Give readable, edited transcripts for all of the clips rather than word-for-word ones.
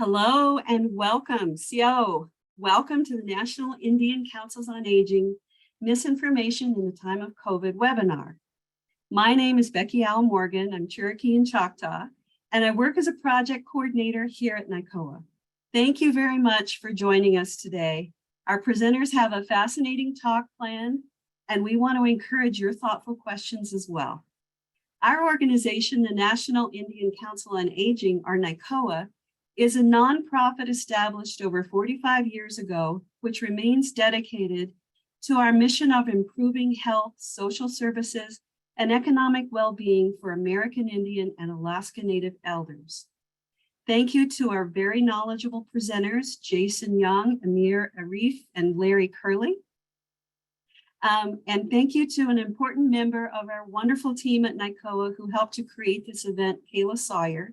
Hello and welcome, CO. Welcome to the National Indian Councils on Aging Misinformation in the Time of COVID webinar. My name is Becky Al Morgan. I'm Cherokee and Choctaw, and I work as a project coordinator here at NICOA. Thank you very much for joining us today. Our presenters have a fascinating talk planned, and we want to encourage your thoughtful questions as well. Our organization, the National Indian Council on Aging, or NICOA, is a nonprofit established over 45 years ago, which remains dedicated to our mission of improving health, social services, and economic well-being for American Indian and Alaska Native elders. Thank you to our very knowledgeable presenters, Jason Young, Amir Arif, and Larry Curley. And thank you to an important member of our wonderful team at NICOA who helped to create this event, Kayla Sawyer,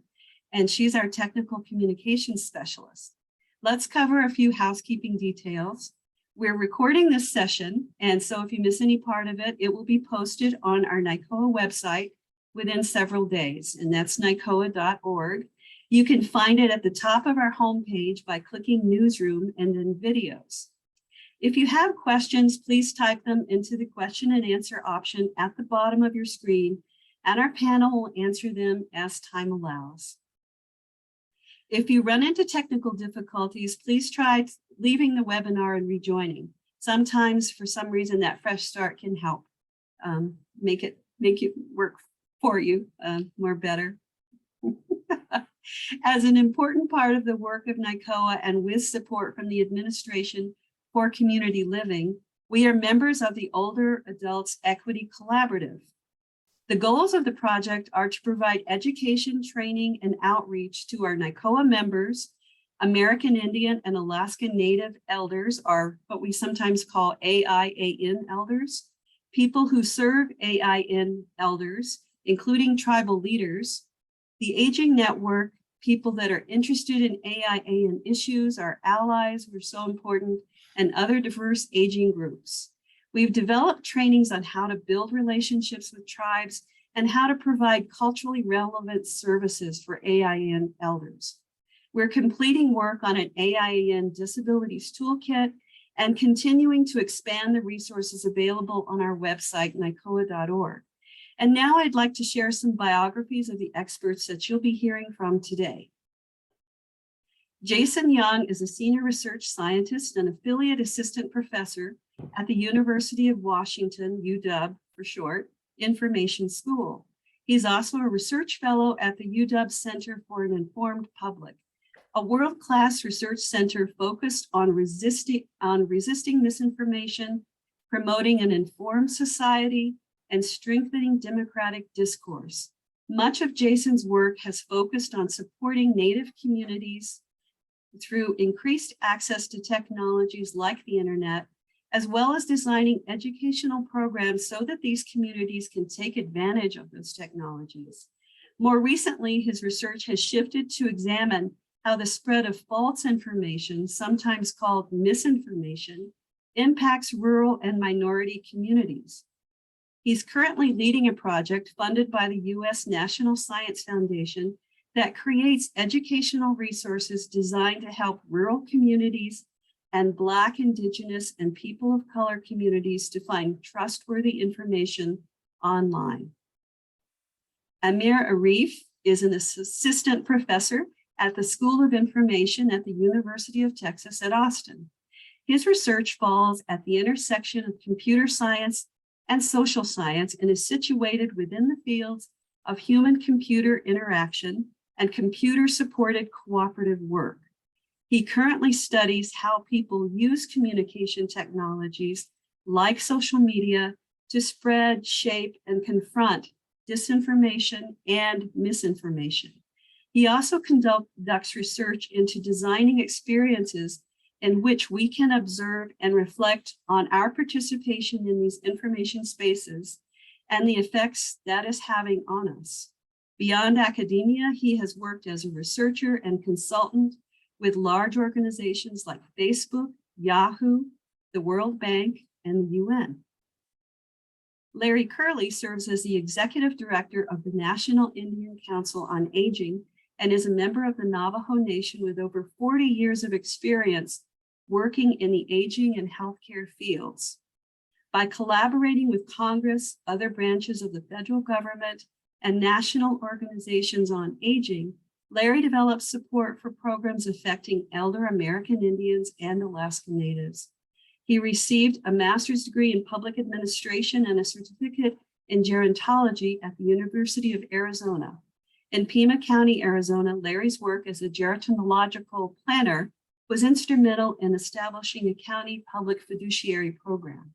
and she's our technical communications specialist. Let's cover a few housekeeping details. We're recording this session, and so if you miss any part of it, it will be posted on our NICOA website within several days, and that's nicoa.org. You can find it at the top of our homepage by clicking Newsroom and then Videos. If you have questions, please type them into the question and answer option at the bottom of your screen, and our panel will answer them as time allows. If you run into technical difficulties, please try leaving the webinar and rejoining. Sometimes, for some reason, that fresh start can help make it work for you more better. As an important part of the work of NICOA and with support from the Administration for Community Living, we are members of the Older Adults Equity Collaborative. The goals of the project are to provide education, training, and outreach to our NICOA members, American Indian and Alaska Native elders, or what we sometimes call AIAN elders, people who serve AIN elders, including tribal leaders, the Aging Network, people that are interested in AIAN issues, our allies, we're so important, and other diverse aging groups. We've developed trainings on how to build relationships with tribes and how to provide culturally relevant services for AIN elders. We're completing work on an AIN disabilities toolkit and continuing to expand the resources available on our website, nicoa.org. And now I'd like to share some biographies of the experts that you'll be hearing from today. Jason Young is a senior research scientist and affiliate assistant professor at the University of Washington, UW for short, Information School. He's also a research fellow at the UW Center for an Informed Public, a world-class research center focused on resisting misinformation, promoting an informed society, and strengthening democratic discourse. Much of Jason's work has focused on supporting Native communities through increased access to technologies like the internet, as well as designing educational programs so that these communities can take advantage of those technologies. More recently, his research has shifted to examine how the spread of false information, sometimes called misinformation, impacts rural and minority communities. He's currently leading a project funded by the U.S. National Science Foundation that creates educational resources designed to help rural communities and Black, Indigenous, and people of color communities to find trustworthy information online. Amir Arif is an assistant professor at the School of Information at the University of Texas at Austin. His research falls at the intersection of computer science and social science and is situated within the fields of human-computer interaction and computer-supported cooperative work. He currently studies how people use communication technologies like social media to spread, shape, and confront disinformation and misinformation. He also conducts research into designing experiences in which we can observe and reflect on our participation in these information spaces and the effects that is having on us. Beyond academia, he has worked as a researcher and consultant with large organizations like Facebook, Yahoo, the World Bank, and the UN. Larry Curley serves as the executive director of the National Indian Council on Aging and is a member of the Navajo Nation with over 40 years of experience working in the aging and healthcare fields. By collaborating with Congress, other branches of the federal government, and national organizations on aging, Larry developed support for programs affecting elder American Indians and Alaska Natives. He received a master's degree in public administration and a certificate in gerontology at the University of Arizona. In Pima County, Arizona, Larry's work as a gerontological planner was instrumental in establishing a county public fiduciary program.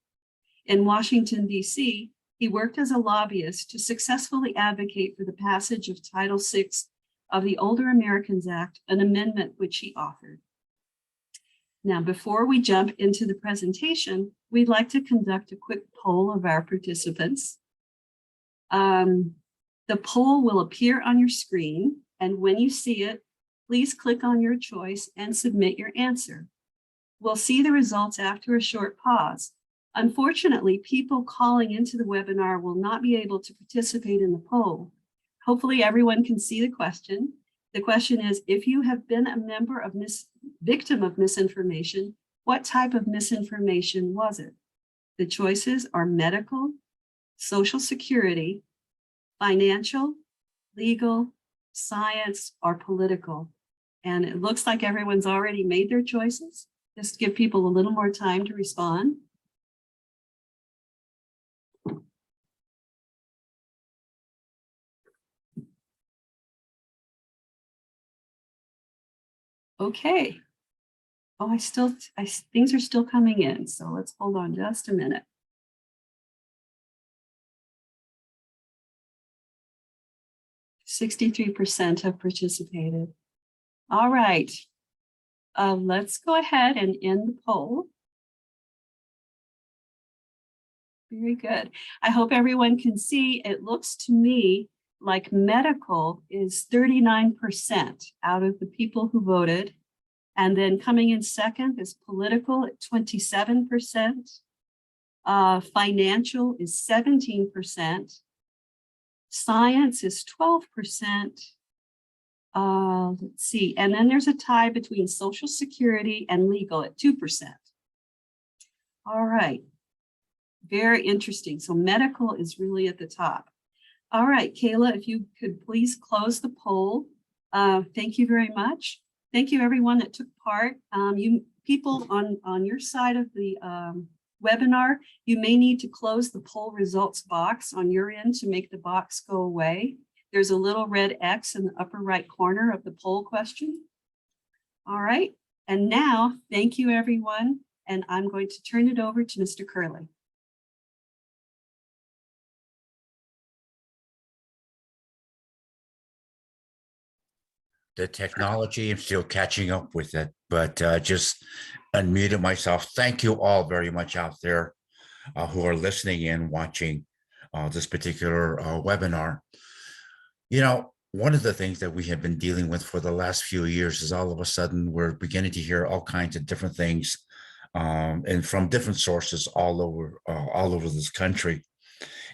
In Washington, D.C., he worked as a lobbyist to successfully advocate for the passage of Title VI of the Older Americans Act, an amendment which he authored. Now, before we jump into the presentation, we'd like to conduct a quick poll of our participants. The poll will appear on your screen, and when you see it, please click on your choice and submit your answer. We'll see the results after a short pause. Unfortunately, people calling into the webinar will not be able to participate in the poll. Hopefully everyone can see the question. The question is, if you have been a member of victim of misinformation, what type of misinformation was it? The choices are medical, Social Security, financial, legal, science, or political. And it looks like everyone's already made their choices. Just give people a little more time to respond. Okay. Oh, things are still coming in, so let's hold on just a minute. 63% have participated. All right. Let's go ahead and end the poll. Very good. I hope everyone can see. It looks to me like medical is 39% out of the people who voted. And then coming in second is political at 27%. Financial is 17%. Science is 12%. Let's see. And then there's a tie between Social Security and legal at 2%. All right. Very interesting. So medical is really at the top. All right, Kayla, if you could please close the poll. Thank you very much. Thank you everyone that took part. You people on your side of the webinar, you may need to close the poll results box on your end to make the box go away. There's a little red X in the upper right corner of the poll question. All right, and now thank you everyone. And I'm going to turn it over to Mr. Curley. The technology, I'm still catching up with it, but just unmuted myself. Thank you all very much out there who are listening and watching this particular webinar. You know, one of the things that we have been dealing with for the last few years is all of a sudden we're beginning to hear all kinds of different things and from different sources all over this country.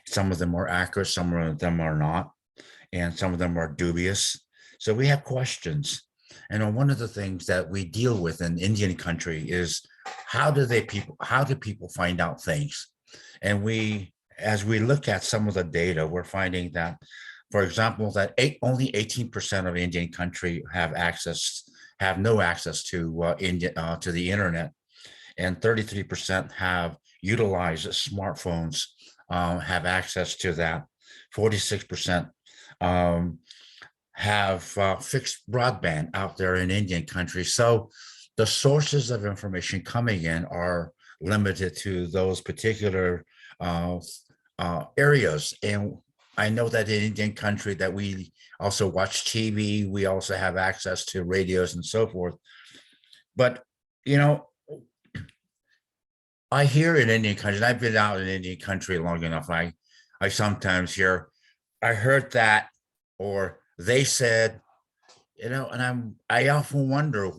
Some of them are accurate, some of them are not, and some of them are dubious. So we have questions. And one of the things that we deal with in Indian country is how do people find out things? And as we look at some of the data, we're finding that, for example, that only 18% of Indian country have no access to the internet, and 33% have utilized smartphones, have access to that. 46% have fixed broadband out there in Indian country. So the sources of information coming in are limited to those particular areas. And I know that in Indian country that we also watch TV, we also have access to radios and so forth. But, you know, I hear in Indian country, and I've been out in Indian country long enough, I sometimes hear, I heard that, or they said, you know, and I often wonder,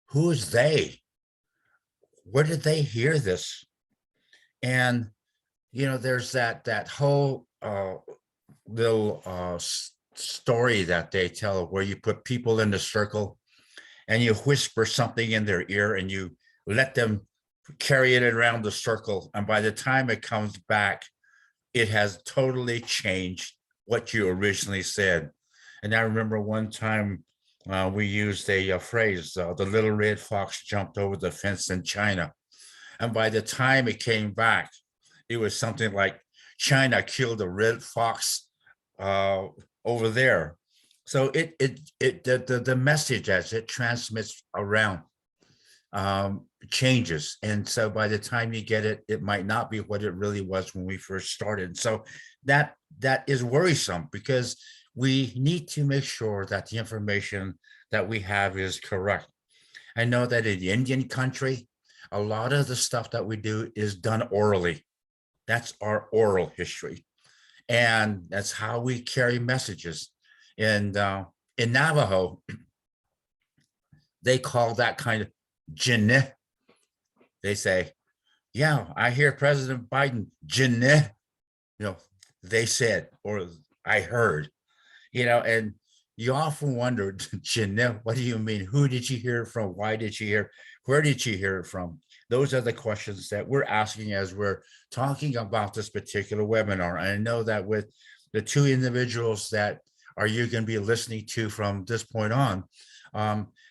who is they? Where did they hear this? And, you know, there's that whole little story that they tell where you put people in the circle and you whisper something in their ear and you let them carry it around the circle. And by the time it comes back, it has totally changed what you originally said. And I remember one time we used a phrase, the little red fox jumped over the fence in China. And by the time it came back, it was something like China killed a red fox uh, over there. So the message as it transmits around changes. And so by the time you get it, it might not be what it really was when we first started. So that is worrisome because we need to make sure that the information that we have is correct. I know that in the Indian country, a lot of the stuff that we do is done orally. That's our oral history. And that's how we carry messages. And in Navajo, they call that kind of jinn. They say, yeah, I hear President Biden, jinn, they said, or I heard, and you often wondered, jinn, what do you mean? Who did you hear it from? Why did you hear? Where did you hear it from? Those are the questions that we're asking as we're talking about this particular webinar. And I know that with the two individuals that are you going to be listening to from this point on,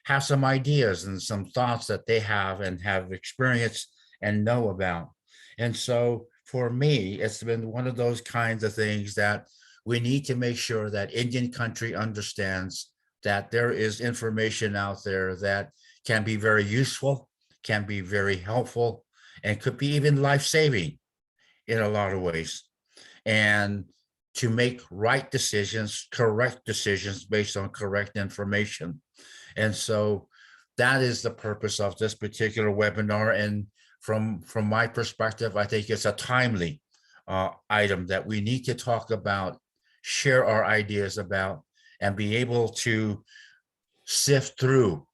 have some ideas and some thoughts that they have and have experienced and know about. And so for me, it's been one of those kinds of things that we need to make sure that Indian country understands that there is information out there that can be very useful, can be very helpful, and could be even life-saving in a lot of ways. And to make right decisions, correct decisions based on correct information. And so that is the purpose of this particular webinar. And from my perspective, I think it's a timely item that we need to talk about, share our ideas about, and be able to sift through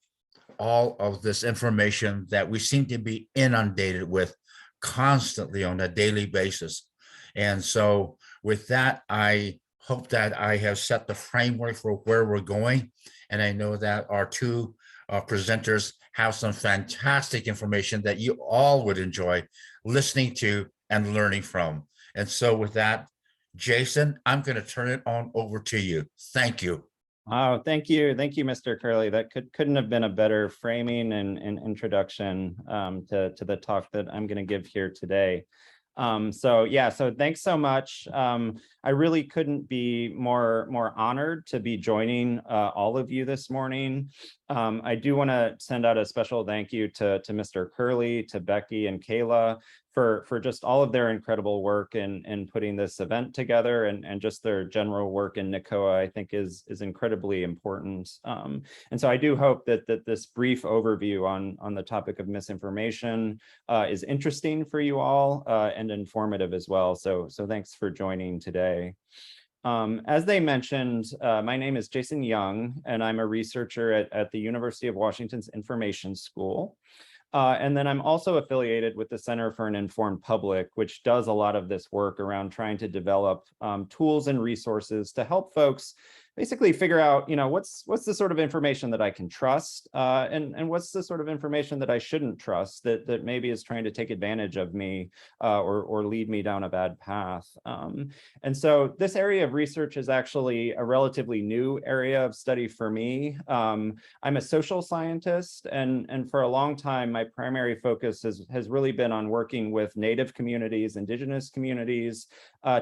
all of this information that we seem to be inundated with constantly on a daily basis. And so with that, I hope that I have set the framework for where we're going. And I know that our two presenters have some fantastic information that you all would enjoy listening to and learning from. And so with that, Jason, I'm going to turn it on over to you. Thank you. Oh, thank you. Thank you, Mr. Curley. That couldn't have been a better framing and introduction to the talk that I'm going to give here today. So thanks so much. I really couldn't be more honored to be joining all of you this morning. I do want to send out a special thank you to Mr. Curley, to Becky and Kayla for just all of their incredible work in putting this event together, and just their general work in NICOA, I think is incredibly important. And so I do hope that this brief overview on the topic of misinformation is interesting for you all and informative as well. So thanks for joining today. As they mentioned, my name is Jason Young, and I'm a researcher at the University of Washington's Information School. And then I'm also affiliated with the Center for an Informed Public, which does a lot of this work around trying to develop tools and resources to help folks basically figure out, what's the sort of information that I can trust, and what's the sort of information that I shouldn't trust that maybe is trying to take advantage of me or lead me down a bad path. And so this area of research is actually a relatively new area of study for me. I'm a social scientist, and for a long time, my primary focus has really been on working with Native communities, Indigenous communities,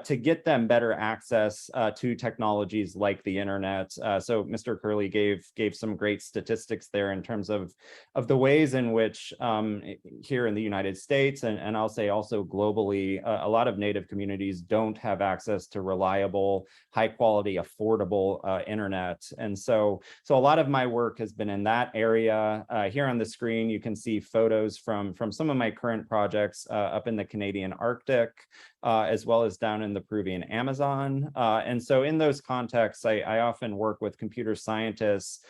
to get them better access to technologies like the internet. So Mr. Curley gave some great statistics there in terms of the ways in which here in the United States, and I'll say also globally, a lot of Native communities don't have access to reliable, high quality, affordable internet. And so a lot of my work has been in that area. Here on the screen, you can see photos from some of my current projects up in the Canadian Arctic. as well as down in the Peruvian Amazon. And so in those contexts, I often work with computer scientists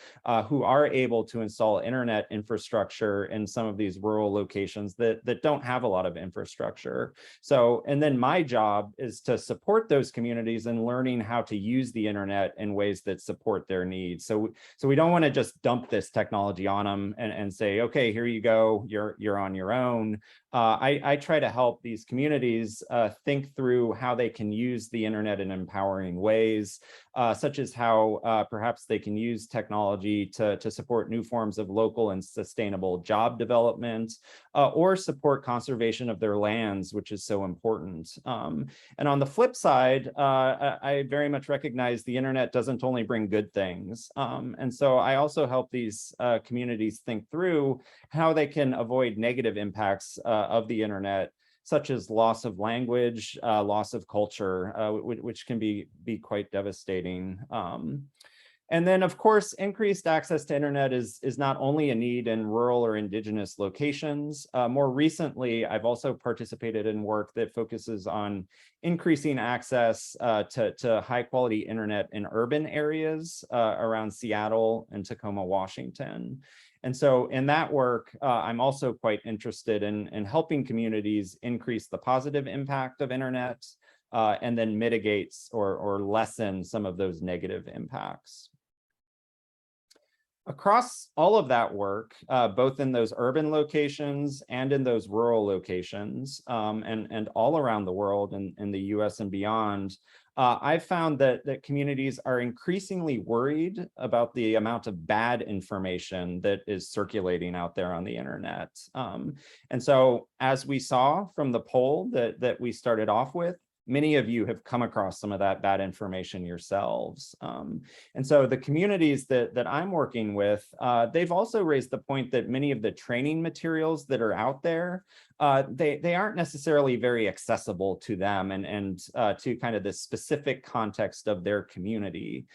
who are able to install internet infrastructure in some of these rural locations that don't have a lot of infrastructure. So, and then my job is to support those communities in learning how to use the internet in ways that support their needs. So we don't want to just dump this technology on them and say, okay, here you go, you're on your own. I try to help these communities think through how they can use the internet in empowering ways, such as how perhaps they can use technology to support new forms of local and sustainable job development, or support conservation of their lands, which is so important. And on the flip side, I very much recognize the internet doesn't only bring good things. And so I also help these communities think through how they can avoid negative impacts of the internet, such as loss of language, loss of culture, which can be quite devastating. And then, of course, increased access to internet is not only a need in rural or indigenous locations. More recently, I've also participated in work that focuses on increasing access to high quality internet in urban areas around Seattle and Tacoma, Washington. And so in that work, I'm also quite interested in helping communities increase the positive impact of internet and then mitigates or lessen some of those negative impacts. Across all of that work, both in those urban locations and in those rural locations, and all around the world in the US and beyond, I've found that communities are increasingly worried about the amount of bad information that is circulating out there on the internet. And so as we saw from the poll that we started off with, many of you have come across some of that bad information yourselves. And so the communities that I'm working with, they've also raised the point that many of the training materials that are out there, they aren't necessarily very accessible to them and to kind of the specific context of their community.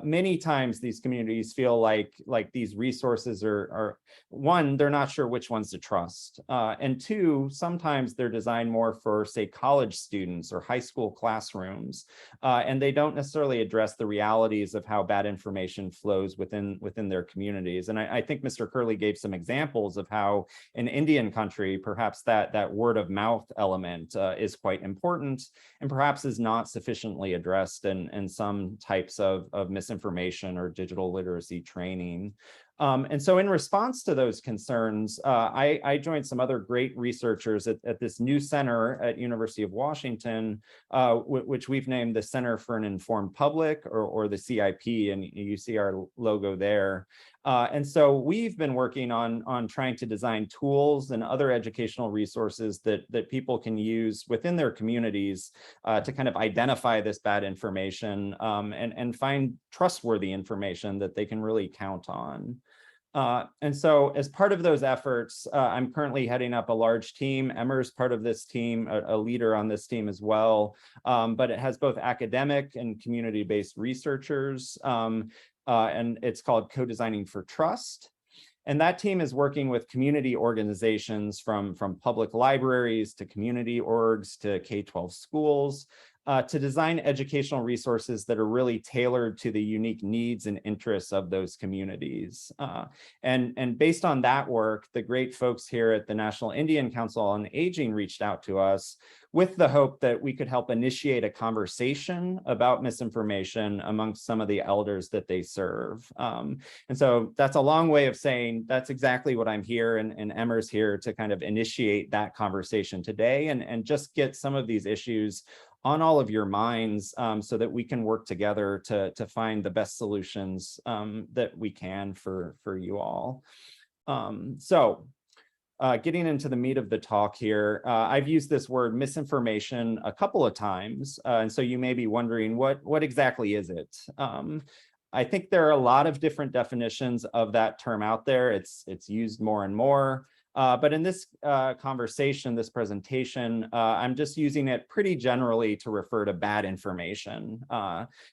Many times these communities feel like these resources are one, they're not sure which ones to trust. And two, sometimes they're designed more for, say, college students or high school classrooms. And they don't necessarily address the realities of how bad information flows within their communities. And I think Mr. Curley gave some examples of how in Indian country, perhaps that word of mouth element is quite important and perhaps is not sufficiently addressed in some types of misinformation or digital literacy training. And so in response to those concerns, I joined some other great researchers at this new center at University of Washington, which we've named the Center for an Informed Public, or the CIP, and you see our logo there. And so we've been working on trying to design tools and other educational resources that people can use within their communities to kind of identify this bad information and find trustworthy information that they can really count on. And so as part of those efforts, I'm currently heading up a large team. Emmer's part of this team, a leader on this team as well, but it has both academic and community-based researchers, and it's called Co-Designing for Trust. And that team is working with community organizations from public libraries to community orgs to K-12 schools, to design educational resources that are really tailored to the unique needs and interests of those communities. And based on that work, the great folks here at the National Indian Council on Aging reached out to us with the hope that we could help initiate a conversation about misinformation amongst some of the elders that they serve. And so that's a long way of saying that's exactly what I'm here, and Emmer's here to kind of initiate that conversation today and just get some of these issues on all of your minds, so that we can work together to find the best solutions that we can for you all. Getting into the meat of the talk here, I've used this word misinformation a couple of times, and so you may be wondering what exactly is it? I think there are a lot of different definitions of that term out there. It's used more and more. But in this conversation, this presentation, I'm just using it pretty generally to refer to bad information.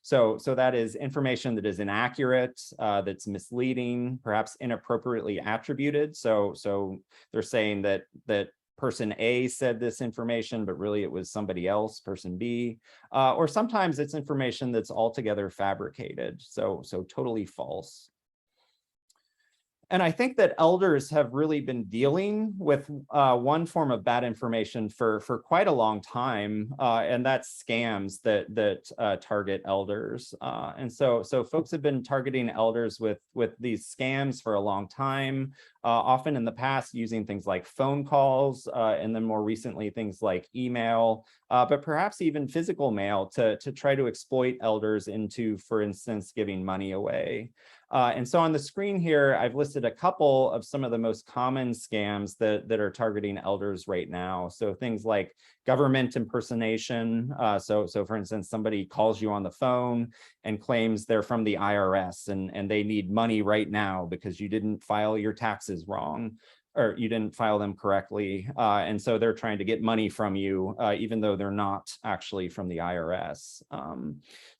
So that is information that is inaccurate, that's misleading, perhaps inappropriately attributed. So they're saying that person A said this information, but really it was somebody else, person B, or sometimes it's information that's altogether fabricated, so totally false. And I think that elders have really been dealing with one form of bad information for quite a long time, and that's scams that target elders. And so folks have been targeting elders with these scams for a long time, often in the past using things like phone calls, and then more recently things like email, but perhaps even physical mail to try to exploit elders into, for instance, giving money away. And so on the screen here, I've listed a couple of some of the most common scams that are targeting elders right now. So things like government impersonation. So for instance, somebody calls you on the phone and claims they're from the IRS and they need money right now because you didn't file your taxes wrong, or you didn't file them correctly. And so they're trying to get money from you, even though they're not actually from the IRS.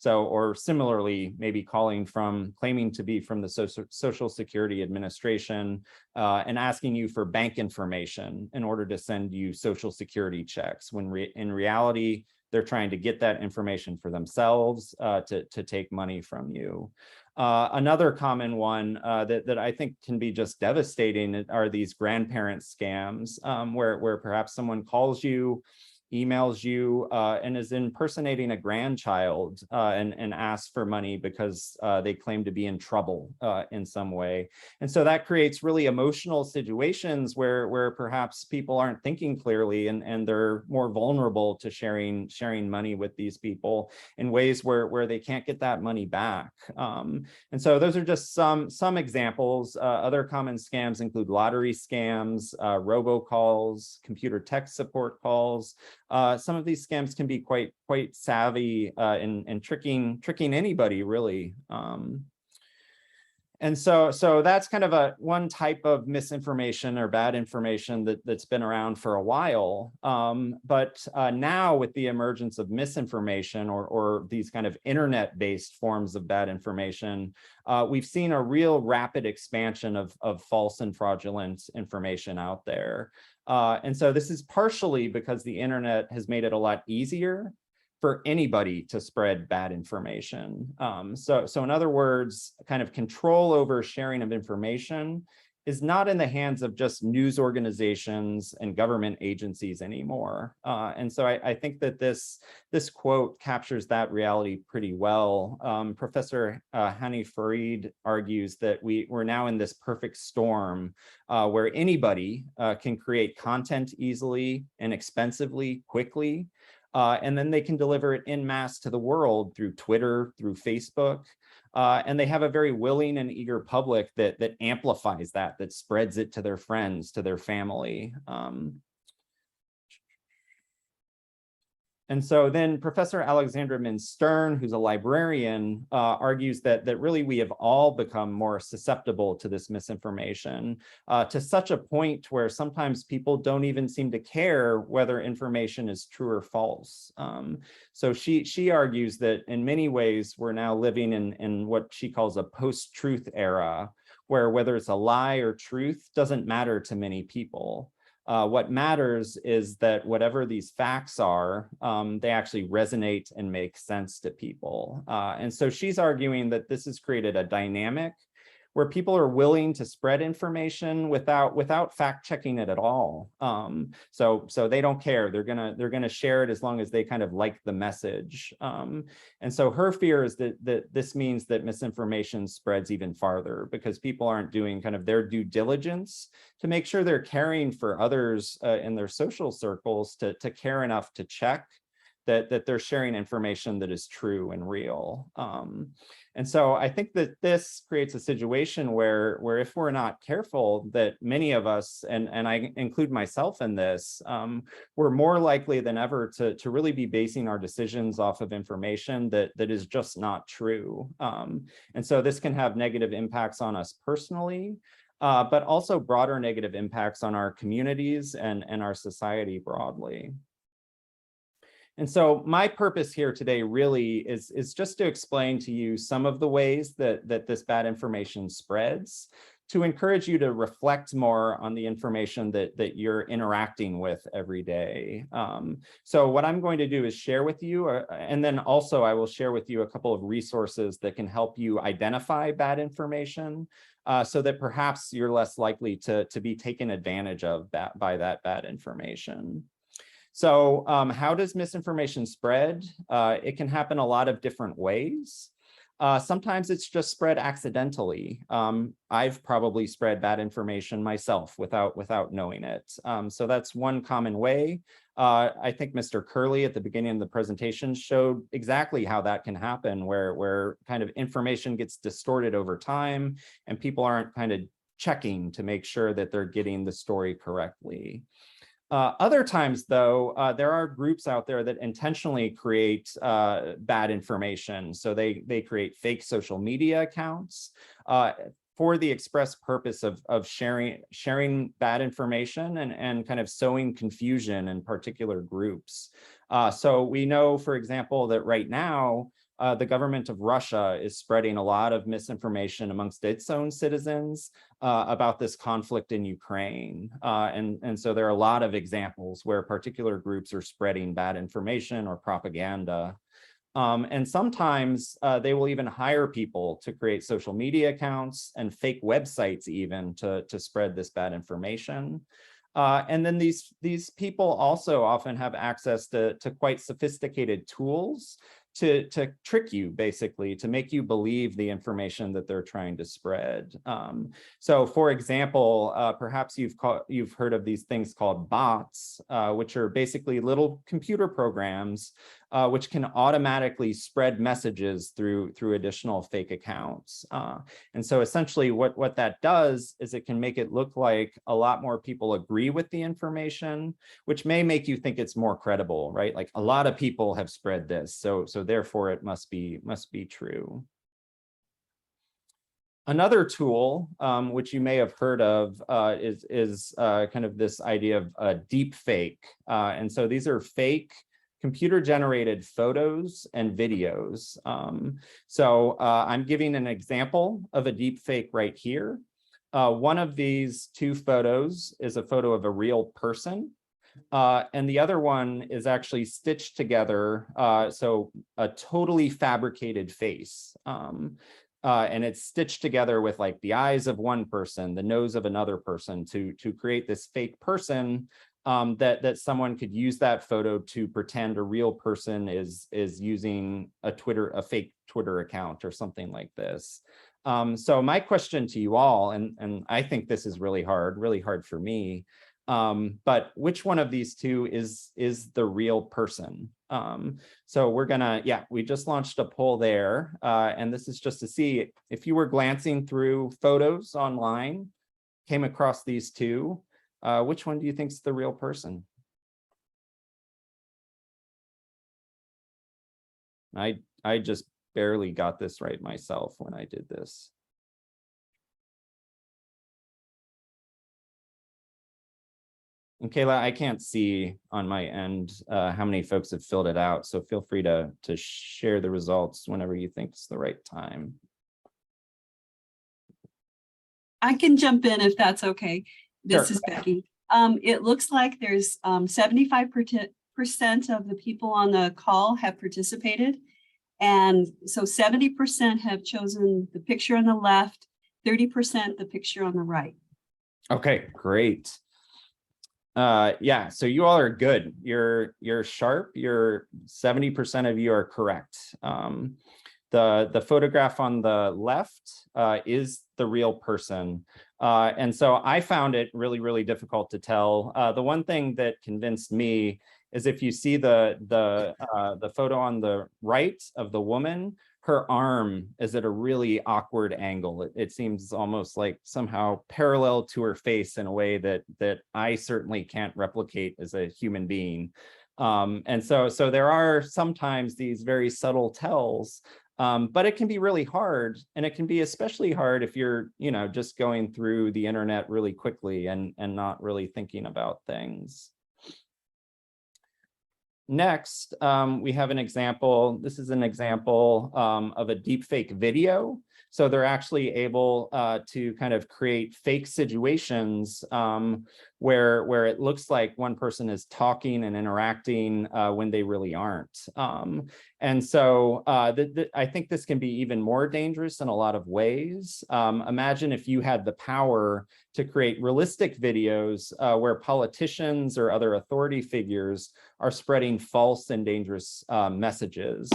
Or similarly, maybe claiming to be from the Social Security Administration and asking you for bank information in order to send you Social Security checks, when in reality, they're trying to get that information for themselves to take money from you. Another common one that I think can be just devastating are these grandparent scams, where perhaps someone calls you, emails you, and is impersonating a grandchild and asks for money because they claim to be in trouble in some way. And so that creates really emotional situations where perhaps people aren't thinking clearly and they're more vulnerable to sharing money with these people in ways where they can't get that money back. And so those are just some examples. Other common scams include lottery scams, robocalls, computer tech support calls. Some of these scams can be quite savvy in tricking anybody, really. And so that's kind of one type of misinformation or bad information that's been around for a while. But now with the emergence of misinformation or these kind of internet-based forms of bad information, we've seen a real rapid expansion of false and fraudulent information out there. And so this is partially because the internet has made it a lot easier for anybody to spread bad information. So in other words, kind of control over sharing of information is not in the hands of just news organizations and government agencies anymore. And so I think that this quote captures that reality pretty well. Professor Hani Farid argues that we're now in this perfect storm where anybody can create content easily, inexpensively, quickly, and then they can deliver it en masse to the world through Twitter, through Facebook. And they have a very willing and eager public that amplifies that spreads it to their friends, to their family. And so then Professor Alexandra Min-Stern, who's a librarian, argues that really we have all become more susceptible to this misinformation, to such a point where sometimes people don't even seem to care whether information is true or false. So she argues that in many ways we're now living in what she calls a post-truth era, where whether it's a lie or truth doesn't matter to many people. What matters is that whatever these facts are, they actually resonate and make sense to people. And so she's arguing that this has created a dynamic where people are willing to spread information without fact checking it at all. So they don't care. They're gonna share it as long as they kind of like the message. And so her fear is that this means that misinformation spreads even farther because people aren't doing kind of their due diligence to make sure they're caring for others in their social circles to care enough to check that they're sharing information that is true and real. And so I think that this creates a situation where if we're not careful, that many of us, and I include myself in this, we're more likely than ever to really be basing our decisions off of information that is just not true. And so this can have negative impacts on us personally, but also broader negative impacts on our communities and our society broadly. And so my purpose here today really is just to explain to you some of the ways that this bad information spreads, to encourage you to reflect more on the information that you're interacting with every day. So what I'm going to do is share with you, and then also I will share with you a couple of resources that can help you identify bad information, so that perhaps you're less likely to be taken advantage of by that bad information. So how does misinformation spread? It can happen a lot of different ways. Sometimes it's just spread accidentally. I've probably spread bad information myself without knowing it. So that's one common way. I think Mr. Curley at the beginning of the presentation showed exactly how that can happen, where kind of information gets distorted over time and people aren't kind of checking to make sure that they're getting the story correctly. Other times, though, there are groups out there that intentionally create bad information. So they create fake social media accounts for the express purpose of sharing bad information and kind of sowing confusion in particular groups. So we know, for example, that right now, the government of Russia is spreading a lot of misinformation amongst its own citizens about this conflict in Ukraine. And so there are a lot of examples where particular groups are spreading bad information or propaganda. And sometimes they will even hire people to create social media accounts and fake websites even to spread this bad information. And then these people also often have access to quite sophisticated tools to trick you, basically, to make you believe the information that they're trying to spread. So, for example, perhaps you've heard of these things called bots, which are basically little computer programs which can automatically spread messages through additional fake accounts. And so essentially what that does is it can make it look like a lot more people agree with the information, which may make you think it's more credible, right? Like a lot of people have spread this, so therefore it must be true. Another tool, which you may have heard of, is kind of this idea of deep fake. And so these are fake computer-generated photos and videos. So I'm giving an example of a deep fake right here. One of these two photos is a photo of a real person. And the other one is actually stitched together, so a totally fabricated face. And it's stitched together with like the eyes of one person, the nose of another person to create this fake person that someone could use that photo to pretend a real person is using a fake Twitter account or something like this. So my question to you all, and I think this is really hard for me, but which one of these two is the real person? So we're gonna, we just launched a poll there, and this is just to see if you were glancing through photos online, came across these two, which one do you think is the real person? I just barely got this right myself when I did this. And Kayla, I can't see on my end how many folks have filled it out, so feel free to share the results whenever you think it's the right time. I can jump in if that's okay. This Sure. is Becky. It looks like there's 75% of the people on the call have participated. And so 70% have chosen the picture on the left, 30% the picture on the right. Okay, great. Yeah, so you all are good. You're sharp. 70% of you are correct. The photograph on the left is the real person. And so I found it really difficult to tell. The one thing that convinced me is if you see the photo on the right of the woman, her arm is at a really awkward angle. It seems almost like somehow parallel to her face in a way that I certainly can't replicate as a human being. And so there are sometimes these very subtle tells, but it can be really hard, and it can be especially hard if you're, just going through the internet really quickly and not really thinking about things. Next, we have an example. This is an example of a deepfake video. So they're actually able to kind of create fake situations where it looks like one person is talking and interacting when they really aren't. And so I think this can be even more dangerous in a lot of ways. Imagine if you had the power to create realistic videos where politicians or other authority figures are spreading false and dangerous messages.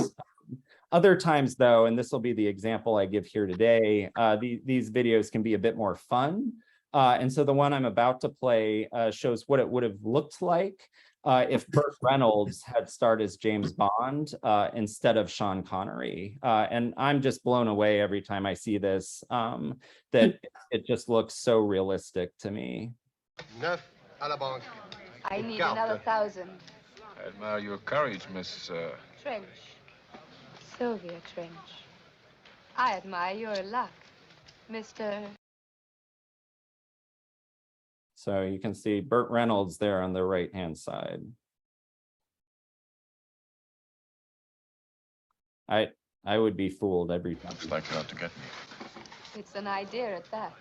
Other times, though, and this will be the example I give here today, these videos can be a bit more fun. And so the one I'm about to play shows what it would have looked like if Burt Reynolds had starred as James Bond instead of Sean Connery. And I'm just blown away every time I see this, that it just looks so realistic to me. I need another 1,000. I admire your courage, Miss... Trench. Sylvia Trench. I admire your luck, Mr. So you can see Burt Reynolds there on the right-hand side. I would be fooled every time. Looks like you're out to get me. It's an idea at that.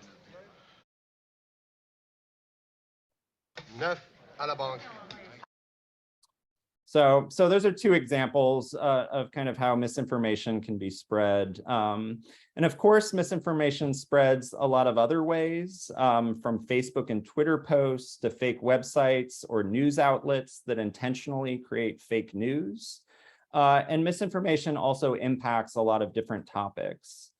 So those are two examples of kind of how misinformation can be spread. And of course, misinformation spreads a lot of other ways, from Facebook and Twitter posts to fake websites or news outlets that intentionally create fake news. And misinformation also impacts a lot of different topics.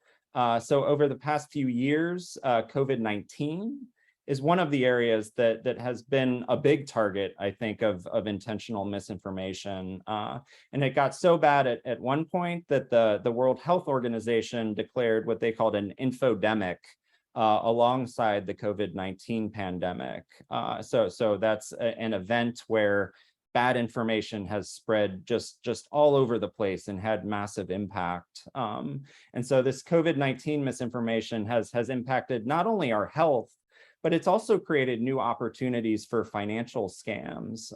So over the past few years, COVID-19 is one of the areas that has been a big target, I think, of intentional misinformation. And it got so bad at one point that the World Health Organization declared what they called an infodemic alongside the COVID-19 pandemic. So that's an event where bad information has spread just all over the place and had massive impact. And so this COVID-19 misinformation has impacted not only our health, but it's also created new opportunities for financial scams.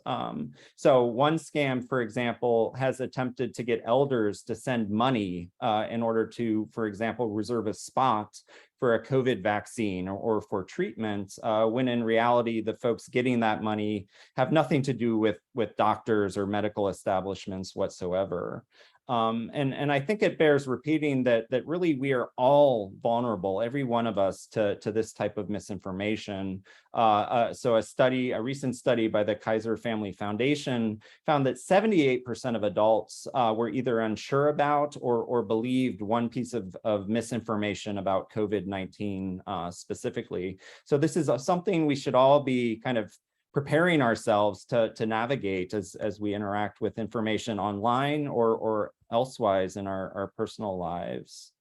So one scam, for example, has attempted to get elders to send money in order to, for example, reserve a spot for a COVID vaccine or for treatment, when in reality, the folks getting that money have nothing to do with doctors or medical establishments whatsoever. And I think it bears repeating that really we are all vulnerable, every one of us, to this type of misinformation. So a recent study by the Kaiser Family Foundation found that 78% of adults were either unsure about or believed one piece of misinformation about COVID-19 specifically. So this is something we should all be kind of preparing ourselves to navigate as we interact with information online or elsewise in our personal lives.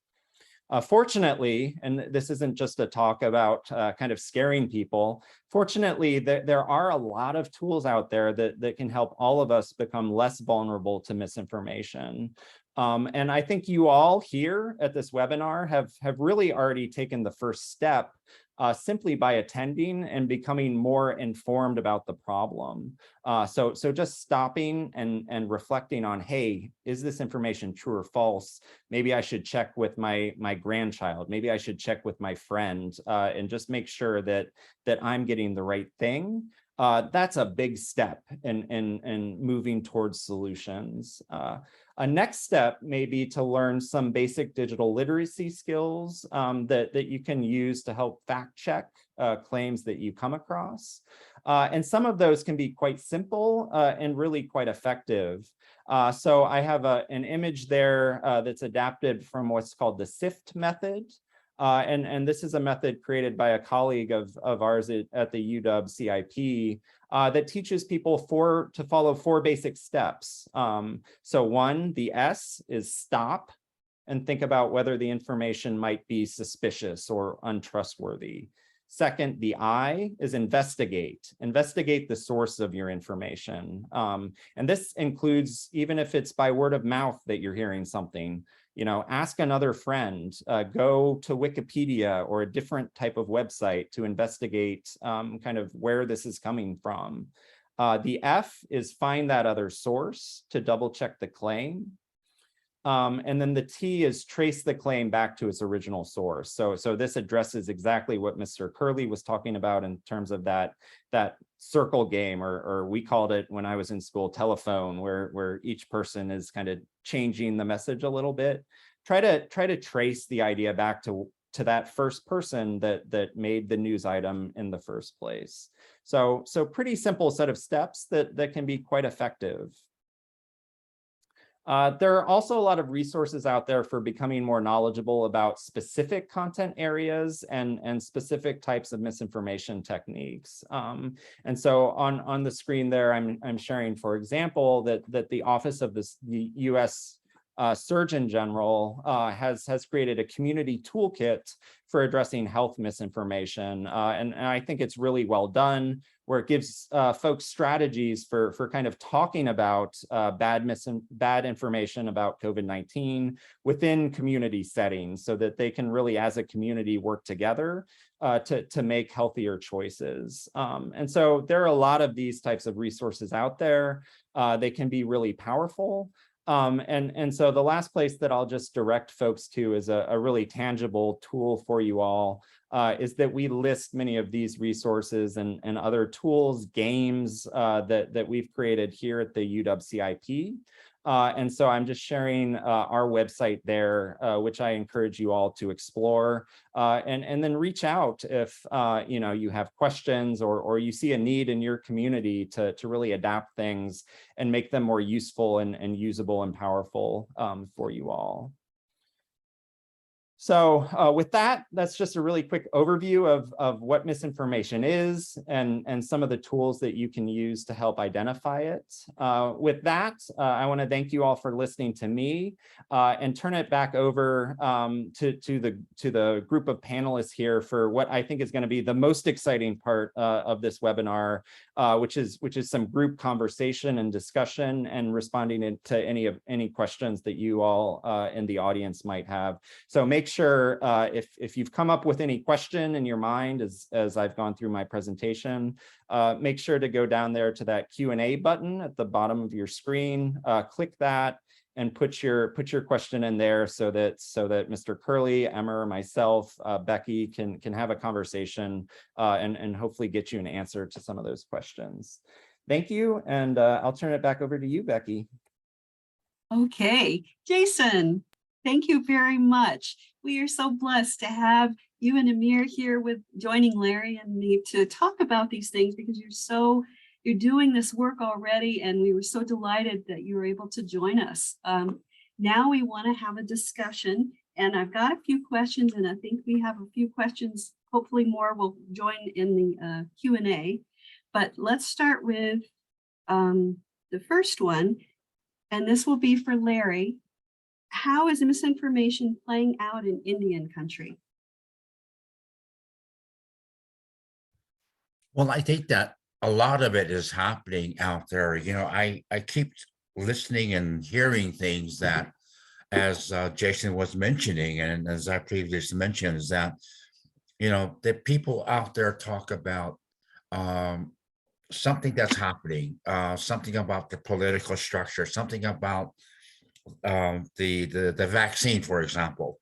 Fortunately, and this isn't just a talk about kind of scaring people, fortunately, there are a lot of tools out there that can help all of us become less vulnerable to misinformation. And I think you all here at this webinar have really already taken the first step simply by attending and becoming more informed about the problem. So just stopping and reflecting on, hey, is this information true or false? Maybe I should check with my grandchild. Maybe I should check with my friend and just make sure that I'm getting the right thing. That's a big step in moving towards solutions. A next step may be to learn some basic digital literacy skills that you can use to help fact check claims that you come across. And some of those can be quite simple and really quite effective. So I have an image there that's adapted from what's called the SIFT method. And this is a method created by a colleague of ours at the UW CIP that teaches people to follow 4 basic steps. So one, the S is stop and think about whether the information might be suspicious or untrustworthy. Second, the I is investigate. Investigate the source of your information. And this includes, even if it's by word of mouth that you're hearing something, ask another friend, go to Wikipedia or a different type of website to investigate kind of where this is coming from. The F is find that other source to double check the claim. And then the T is trace the claim back to its original source. So this addresses exactly what Mr. Curley was talking about in terms of that circle game, or we called it when I was in school, telephone, where each person is kind of changing the message a little bit. Try to trace the idea back to that first person that made the news item in the first place. So pretty simple set of steps that can be quite effective. There are also a lot of resources out there for becoming more knowledgeable about specific content areas and specific types of misinformation techniques. And so on the screen there, I'm sharing, for example, that the Office of the U.S. Surgeon General has created a community toolkit for addressing health misinformation. And I think it's really well done, where it gives folks strategies for kind of talking about bad information about COVID-19 within community settings, so that they can really, as a community, work together to make healthier choices. And so there are a lot of these types of resources out there. They can be really powerful. And so the last place that I'll just direct folks to is a really tangible tool for you all, is that we list many of these resources and other tools, games that we've created here at the UW-CIP. And so I'm just sharing our website there, which I encourage you all to explore, and then reach out if you have questions or you see a need in your community to really adapt things and make them more useful and usable and powerful for you all. So with that, that's just a really quick overview of what misinformation is and some of the tools that you can use to help identify it. With that, I want to thank you all for listening to me and turn it back over to the group of panelists here for what I think is going to be the most exciting part of this webinar, which is some group conversation and discussion and responding to any questions that you all in the audience might have. So make sure if you've come up with any question in your mind as I've gone through my presentation, make sure to go down there to that Q&A button at the bottom of your screen, click that and put your question in there so that Mr. Curley, Emma, or myself, Becky can have a conversation and hopefully get you an answer to some of those questions. Thank you, and I'll turn it back over to you, Becky. Okay, Jason, thank you very much. We are so blessed to have you and Amir here with joining Larry and me to talk about these things, because you're doing this work already, and we were so delighted that you were able to join us. Now we want to have a discussion, and I've got a few questions, and I think we have a few questions. Hopefully more will join in the Q&A, but let's start with the first one, and this will be for Larry. How is misinformation playing out in Indian country? Well, I think that a lot of it is happening out there. I keep listening and hearing things that, as Jason was mentioning, and as I previously mentioned, is that, that people out there talk about something that's happening, something about the political structure, something about the vaccine, for example.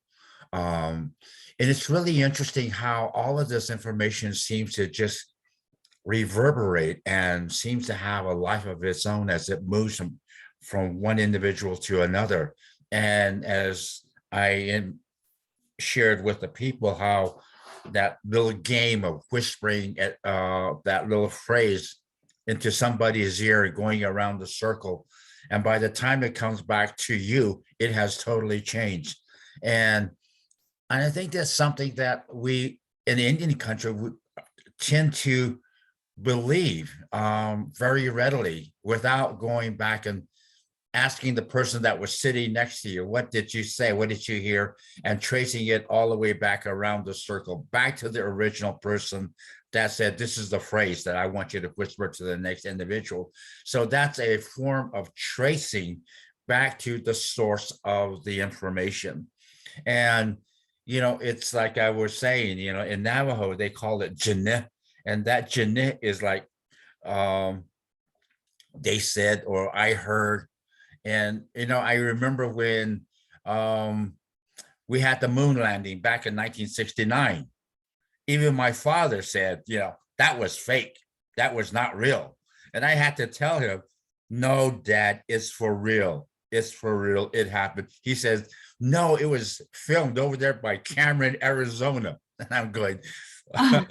And it's really interesting how all of this information seems to just reverberate and seems to have a life of its own as it moves from one individual to another. And as I shared with the people, how that little game of whispering at that little phrase into somebody's ear, going around the circle, and by the time it comes back to you, it has totally changed. And I think that's something that we in the Indian country would tend to believe very readily, without going back and asking the person that was sitting next to you, what did you say? What did you hear? And tracing it all the way back around the circle, back to the original person that said, this is the phrase that I want you to whisper to the next individual. So that's a form of tracing back to the source of the information. And, it's like I was saying, in Navajo, they call it Jane. And that Jane is like, they said, or I heard. And, I remember when we had the moon landing back in 1969. Even my father said, that was fake. That was not real. And I had to tell him, no, Dad, it's for real. It's for real. It happened. He says, no, it was filmed over there by Cameron, Arizona. And I'm going, no,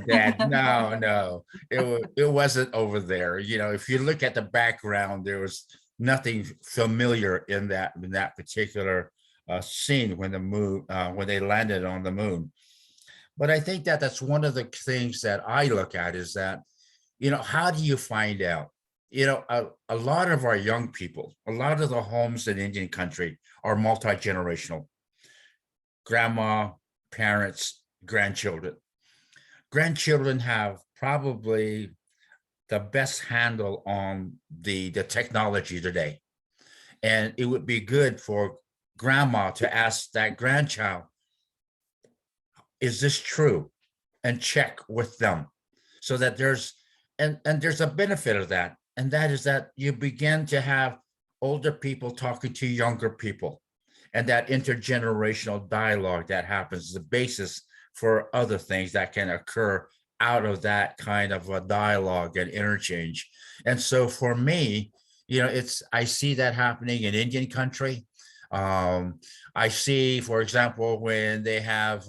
Dad, no. It wasn't over there. If you look at the background, there was nothing familiar in that particular scene when when they landed on the moon. But I think that that's one of the things that I look at is that, how do you find out? A lot of our young people, a lot of the homes in Indian country are multi-generational. Grandma, parents, grandchildren. Grandchildren have probably the best handle on the technology today. And it would be good for grandma to ask that grandchild, is this true? And check with them so that there's a benefit of that. And that is that you begin to have older people talking to younger people, and that intergenerational dialogue that happens is the basis for other things that can occur out of that kind of a dialogue and interchange. And so for me, I see that happening in Indian country. I see, for example, when they have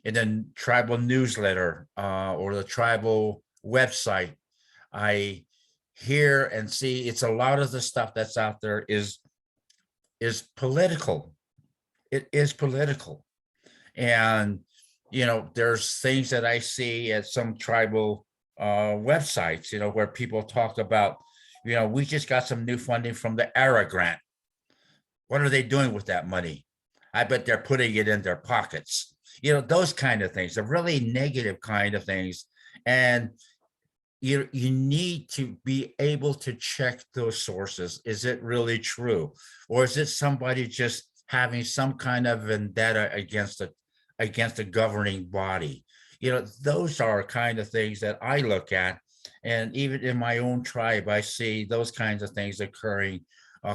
in the tribal newsletter or the tribal website, I hear and see it's a lot of the stuff that's out there is political. It is political. And, there's things that I see at some tribal websites, where people talk about, we just got some new funding from the ARA grant. What are they doing with that money? I bet they're putting it in their pockets. Those kind of things, the really negative kind of things. And you need to be able to check those sources. Is it really true? Or is it somebody just having some kind of vendetta against a governing body? Those are kind of things that I look at. And even in my own tribe, I see those kinds of things occurring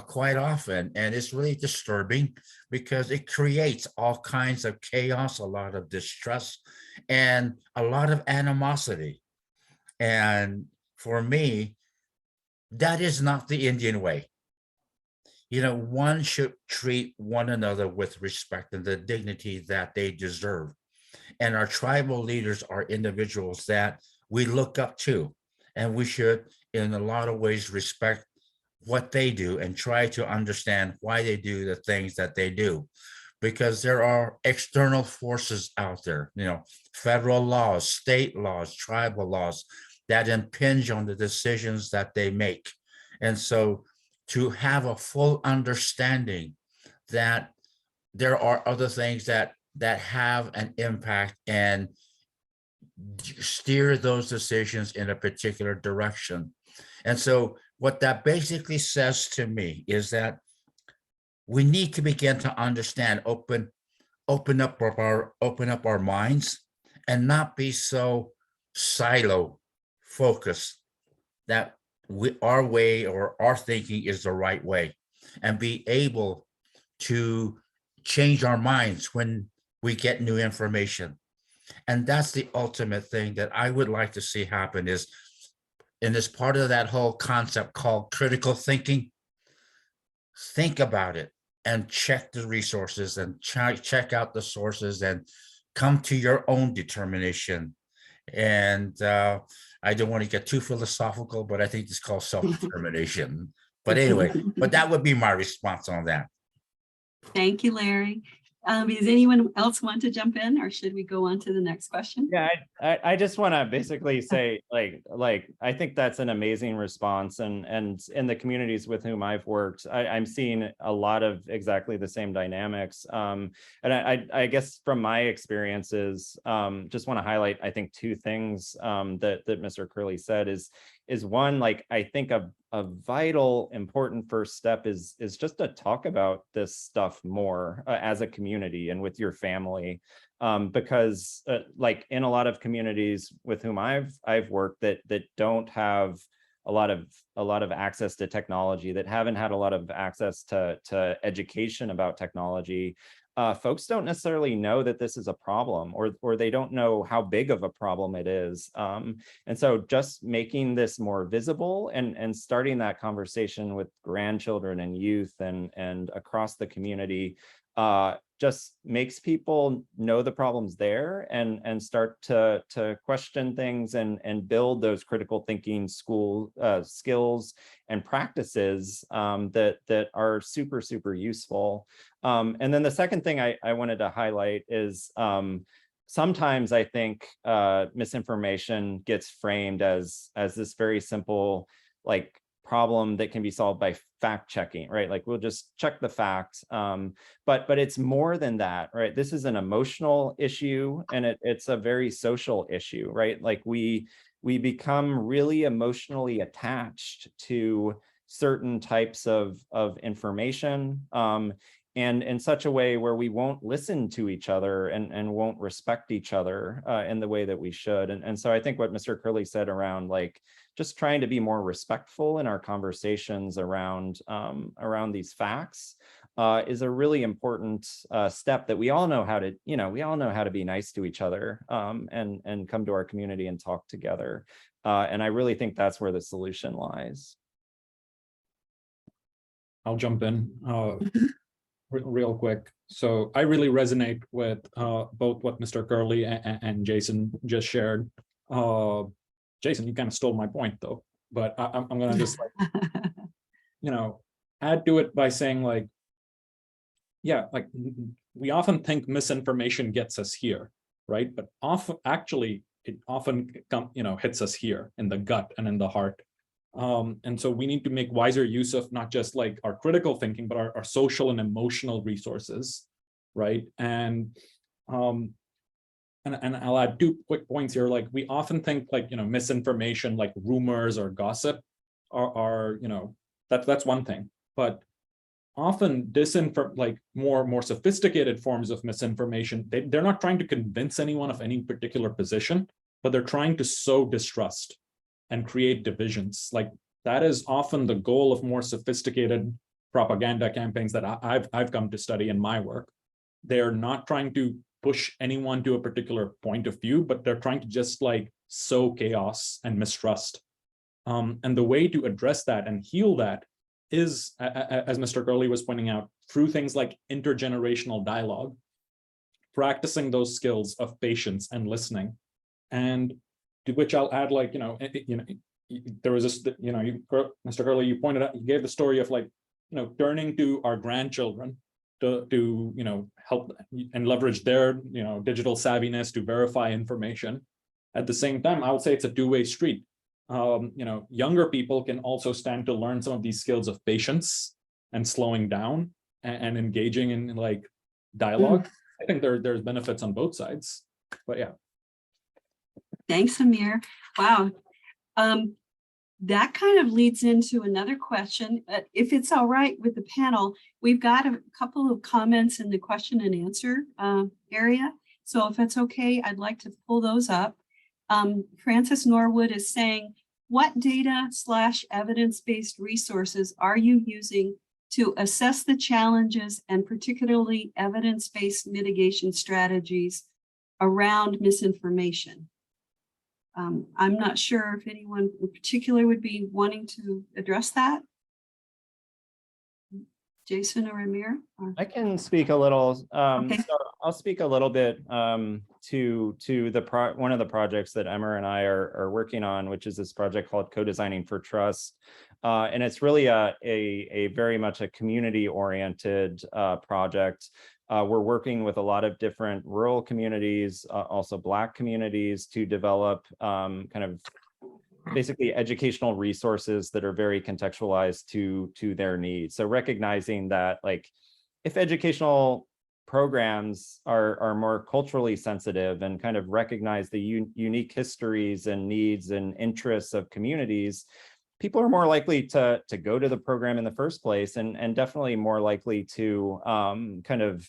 quite often. And it's really disturbing because it creates all kinds of chaos, a lot of distrust, and a lot of animosity. And for me, that is not the Indian way. One should treat one another with respect and the dignity that they deserve. And our tribal leaders are individuals that we look up to, and we should, in a lot of ways, respect what they do and try to understand why they do the things that they do. Because there are external forces out there, federal laws, state laws, tribal laws that impinge on the decisions that they make. And so to have a full understanding that there are other things that have an impact and steer those decisions in a particular direction. And so what that basically says to me is that we need to begin to understand, open up our minds, and not be so silo focused that our way or our thinking is the right way, and be able to change our minds when we get new information. And that's the ultimate thing that I would like to see happen, is in this part of that whole concept called critical thinking. Think about it and check the resources and check out the sources and come to your own determination. And I don't want to get too philosophical, but I think it's called self-determination. But anyway, but that would be my response on that. Thank you, Larry. Does anyone else want to jump in, or should we go on to the next question? Yeah, I just want to basically say, like I think that's an amazing response, and in the communities with whom I've worked, I'm seeing a lot of exactly the same dynamics. And I guess from my experiences, just want to highlight, I think, two things that Mr. Curley said is one, like, I think a vital, important first step is just to talk about this stuff more as a community and with your family, because like in a lot of communities with whom I've worked that don't have a lot of access to technology, that haven't had a lot of access to education about technology, folks don't necessarily know that this is a problem, or they don't know how big of a problem it is. And so just making this more visible and starting that conversation with grandchildren and youth and across the community just makes people know the problems there and start to question things and build those critical thinking skills and practices that are super useful. And then the second thing I wanted to highlight is sometimes I think misinformation gets framed as this very simple problem that can be solved by fact checking, right? Like we'll just check the facts, but it's more than that, right? This is an emotional issue, and it's a very social issue, right? Like we become really emotionally attached to certain types of information, and in such a way where we won't listen to each other and won't respect each other in the way that we should. And so I think what Mr. Curley said around just trying to be more respectful in our conversations around these facts is a really important step that we all know how to, be nice to each other and come to our community and talk together. And I really think that's where the solution lies. I'll jump in real quick. So I really resonate with both what Mr. Curley and Jason just shared. Jason, you kind of stole my point though, but I'm going to just add to it by saying we often think misinformation gets us here, right? But it often hits us here in the gut and in the heart. And so we need to make wiser use of not just our critical thinking, but our social and emotional resources, right? And I'll add 2 quick points here. We often think misinformation, like rumors or gossip are that's one thing, but often more sophisticated forms of misinformation, they're not trying to convince anyone of any particular position, but they're trying to sow distrust and create divisions. That is often the goal of more sophisticated propaganda campaigns that I've come to study in my work. They're not trying to push anyone to a particular point of view, but they're trying to just sow chaos and mistrust. And the way to address that and heal that is, as Mr. Curley was pointing out, through things like intergenerational dialogue, practicing those skills of patience and listening. And to which I'll add, there was this, Mr. Curley, you pointed out, you gave the story of turning to our grandchildren to help and leverage their digital savviness to verify information. At the same time, I would say it's a two-way street. Younger people can also stand to learn some of these skills of patience and slowing down and engaging in dialogue. I think there's benefits on both sides, but yeah. Thanks, Amir. Wow. That kind of leads into another question. If it's all right with the panel, we've got a couple of comments in the question and answer area. So if it's okay, I'd like to pull those up. Francis Norwood is saying, what data/evidence-based resources are you using to assess the challenges and particularly evidence-based mitigation strategies around misinformation? I'm not sure if anyone in particular would be wanting to address that. Jason or Amir? I can speak a little. Okay. So I'll speak a little bit to one of the projects that Emma and I are working on, which is this project called Co-Designing for Trust. And it's really a very much a community-oriented project. We're working with a lot of different rural communities, also Black communities, to develop kind of basically educational resources that are very contextualized to their needs. So recognizing that if educational programs are more culturally sensitive and kind of recognize the unique histories and needs and interests of communities, people are more likely to go to the program in the first place, and definitely more likely to kind of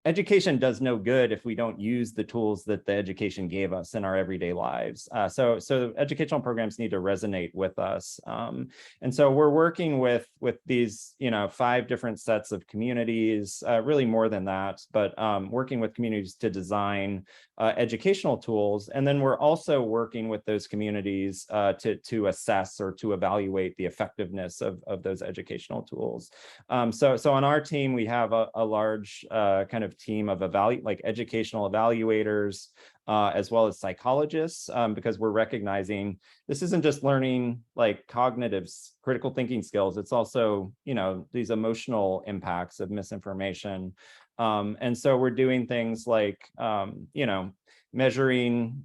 education does no good if we don't use the tools that the education gave us in our everyday lives. So educational programs need to resonate with us. And so we're working with these, 5 different sets of communities, really more than that, but working with communities to design educational tools. And then we're also working with those communities to assess or to evaluate the effectiveness of those educational tools. So on our team, we have a large kind of team of educational evaluators, as well as psychologists, because we're recognizing this isn't just learning like cognitive critical thinking skills. It's also, these emotional impacts of misinformation. And so we're doing things like, measuring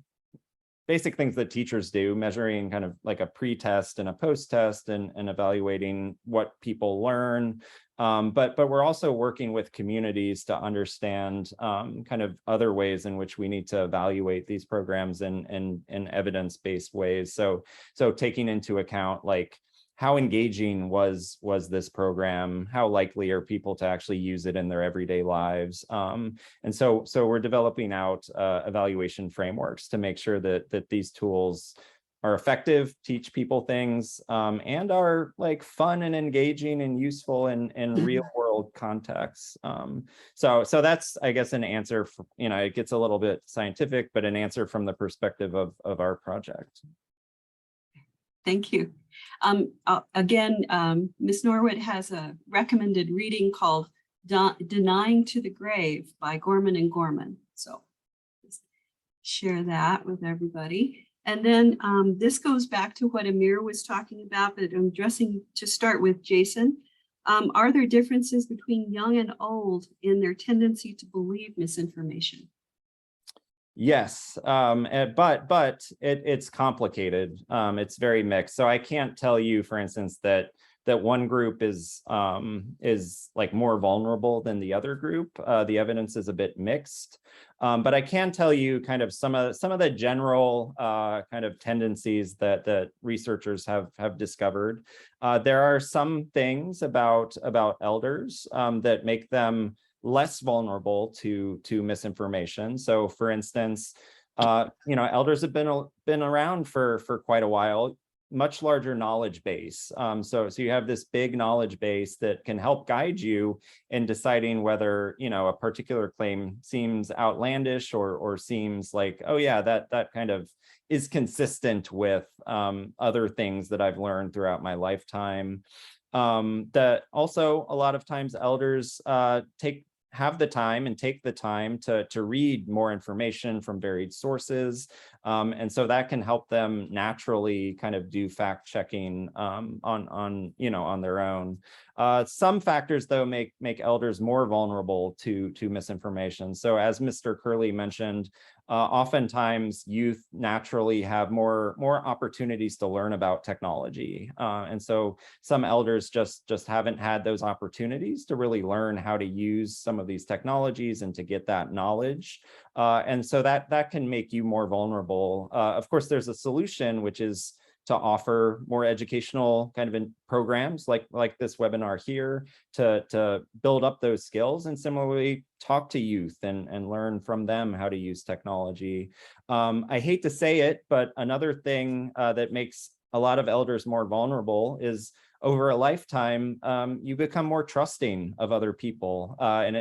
basic things that teachers do, measuring kind of like a pre-test and a post-test and evaluating what people learn. But we're also working with communities to understand kind of other ways in which we need to evaluate these programs in evidence-based ways. So taking into account like how engaging was this program? How likely are people to actually use it in their everyday lives? And so we're developing out evaluation frameworks to make sure that these tools are effective, teach people things, and are like fun and engaging and useful in real world contexts. So that's, I guess, an answer for, it gets a little bit scientific, but an answer from the perspective of our project. Thank you. Again, Ms. Norwood has a recommended reading called Denying to the Grave by Gorman and Gorman. So share that with everybody. And then this goes back to what Amir was talking about, but I'm addressing to start with Jason. Are there differences between young and old in their tendency to believe misinformation? Yes, but it's complicated. It's very mixed. So I can't tell you, for instance, that one group is like more vulnerable than the other group. The evidence is a bit mixed, but I can tell you kind of some of the general kind of tendencies that researchers have discovered. There are some things about elders that make them less vulnerable to misinformation. So for instance, elders have been around for quite a while, much larger knowledge base. So you have this big knowledge base that can help guide you in deciding whether, a particular claim seems outlandish or seems like, oh yeah, that kind of is consistent with other things that I've learned throughout my lifetime. That also a lot of times elders have the time and take the time to read more information from varied sources. And so that can help them naturally kind of do fact checking on their own. Some factors though make elders more vulnerable to misinformation. So as Mr. Curley mentioned, oftentimes youth naturally have more opportunities to learn about technology. And so some elders just haven't had those opportunities to really learn how to use some of these technologies and to get that knowledge. And so that can make you more vulnerable. Of course, there's a solution, which is to offer more educational kind of programs like this webinar here to build up those skills, and similarly talk to youth and learn from them how to use technology. I hate to say it, but another thing that makes a lot of elders more vulnerable is over a lifetime, you become more trusting of other people. And